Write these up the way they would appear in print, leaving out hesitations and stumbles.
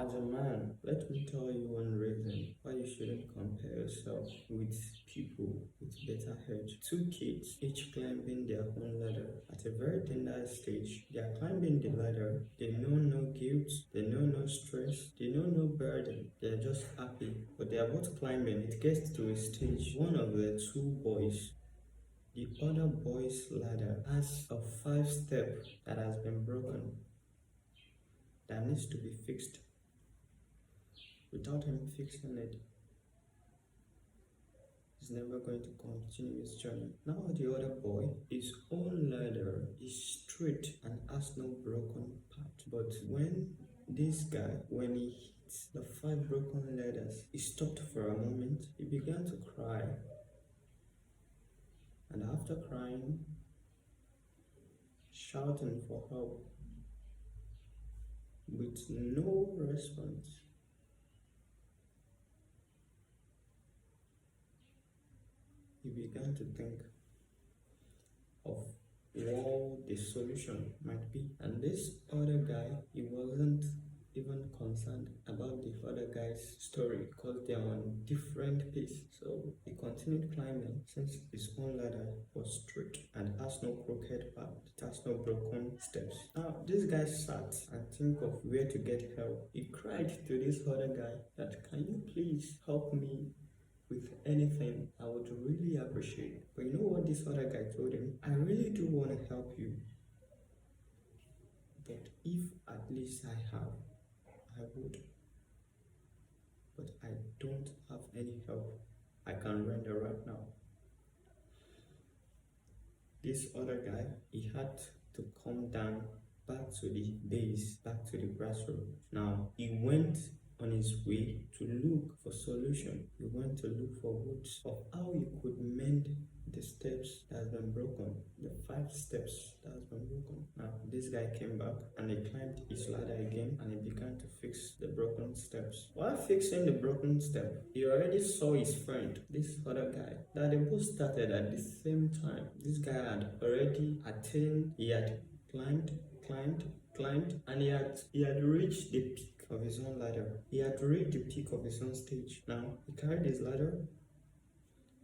As a man, let me tell you one reason why you shouldn't compare yourself with people with better health. Two kids, each climbing their own ladder. At a very tender stage, they are climbing the ladder. They know no guilt, they know no stress, they know no burden. They are just happy. But they are both climbing. It gets to a stage. One of the two boys, the other boy's ladder, has a 5-step that has been broken, that needs to be fixed. Without him fixing it, he's never going to continue his journey. Now the other boy, his own ladder is straight and has no broken part. But when this guy, when he hits the 5 broken ladders, he stopped for a moment. He began to cry. And after crying, shouting for help, with no response, he began to think of what the solution might be. And this other guy, he wasn't even concerned about the other guy's story because they are on different pace. So he continued climbing since his own ladder was straight and has no crooked path, it has no broken steps. Now this guy sat and think of where to get help. He cried to this other guy that, can you please help me with anything? I would really appreciate it. But you know what this other guy told him? I really do want to help you, but if at least I would. But I don't have any help I can render right now. This other guy, he had to come down back to the base, back to the grassroots. Now he went on his way to look for solution. He went to look for ways of how he could mend the steps that has been broken, the 5 steps that has been broken. Now this guy came back and he climbed his ladder again and he began to fix the broken steps. While fixing the broken step, he already saw his friend, this other guy, that they both started at the same time. This guy had already attained, he had climbed, and he had reached the peak of his own ladder. He had reached the peak of his own stage. Now he carried his ladder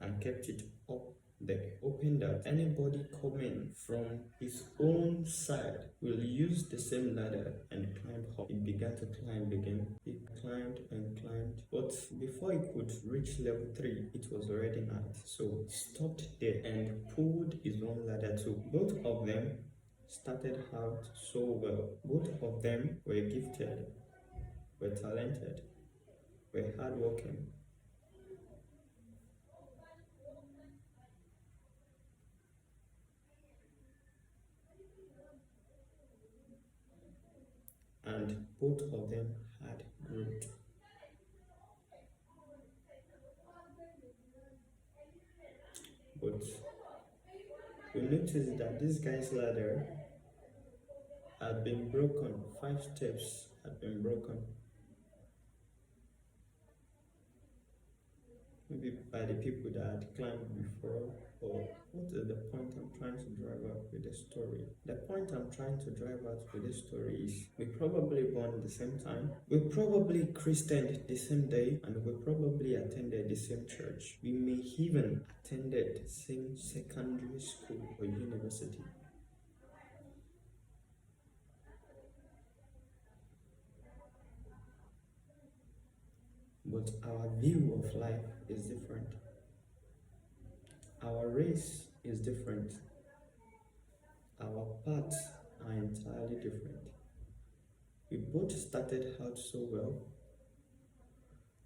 and kept it up there, hoping that anybody coming from his own side will use the same ladder and climb up. He began to climb again. He climbed and climbed, but before he could reach level 3, it was already night. So he stopped there and pulled his own ladder too. Both of them started out so well. Both of them were gifted, were talented, were hardworking. And both of them had growth. But we noticed that this guy's ladder had been broken. 5 steps had been broken. Maybe by the people that had climbed before, or what is the point I'm trying to drive out with the story? The point I'm trying to drive out with this story is we probably born at the same time, we probably christened the same day, and we probably attended the same church. We may even attended the same secondary school or university. But our view of life is different. Our race is different. Our paths are entirely different. We both started out so well.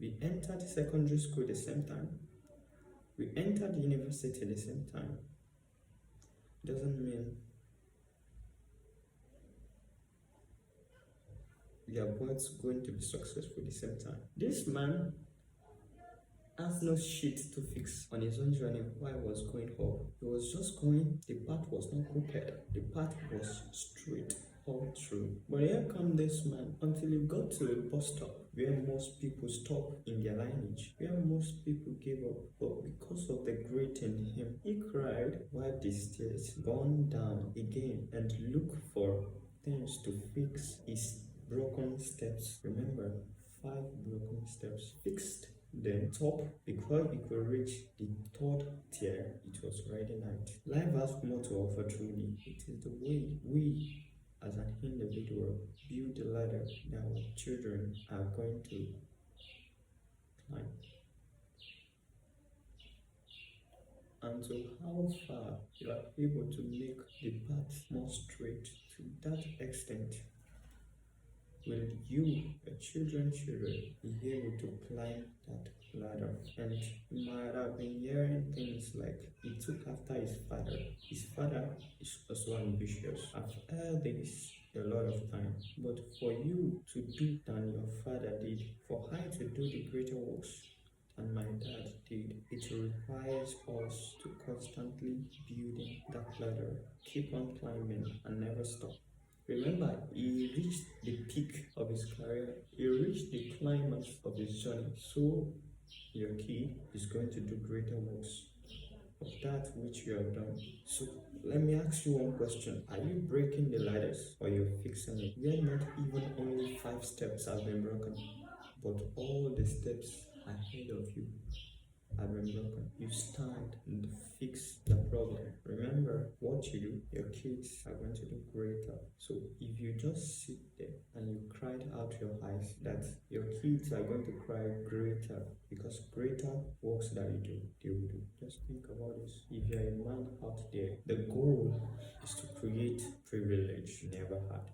We entered secondary school at the same time. We entered university at the same time. Doesn't mean we are both going to be successful at the same time. This man has no shit to fix on his own journey while he was going up. He was just going, the path was not crooked, the path was straight all through. But here come this man until he got to a bus stop where most people stop in their lineage, where most people give up. But because of the great in him, he cried, wiped the stairs, gone down again, and looked for things to fix his broken steps. Remember, 5 broken steps. Fixed them top before it could reach the third tier. It was already night. Life has more to offer truly. It is the way we as an individual build the ladder that our children are going to climb. And so how far you are able to make the path more straight, to that extent will you, your children's children, be able to climb that ladder. And you might have been hearing things like he took after his father. His father is also ambitious. I've heard this a lot of times. But for you to do than your father did, for her to do the greater works and my dad did, it requires us to constantly building that ladder, keep on climbing and never stop. Remember, he reached the peak of his career, he reached the climax of his journey. So your kid is going to do greater works of that which you have done. So let me ask you one question. Are you breaking the ladders or you're fixing it? Where not even only 5 steps have been broken, but all the steps ahead of you have been broken. You stand and fix the problem. Remember, what you do, your kids are going to do greater. So if you just sit there and you cried out your eyes that your kids are going to cry greater, because greater works that you do, they will do. Just think about this. If you're a man out there, the goal is to create privilege you never had.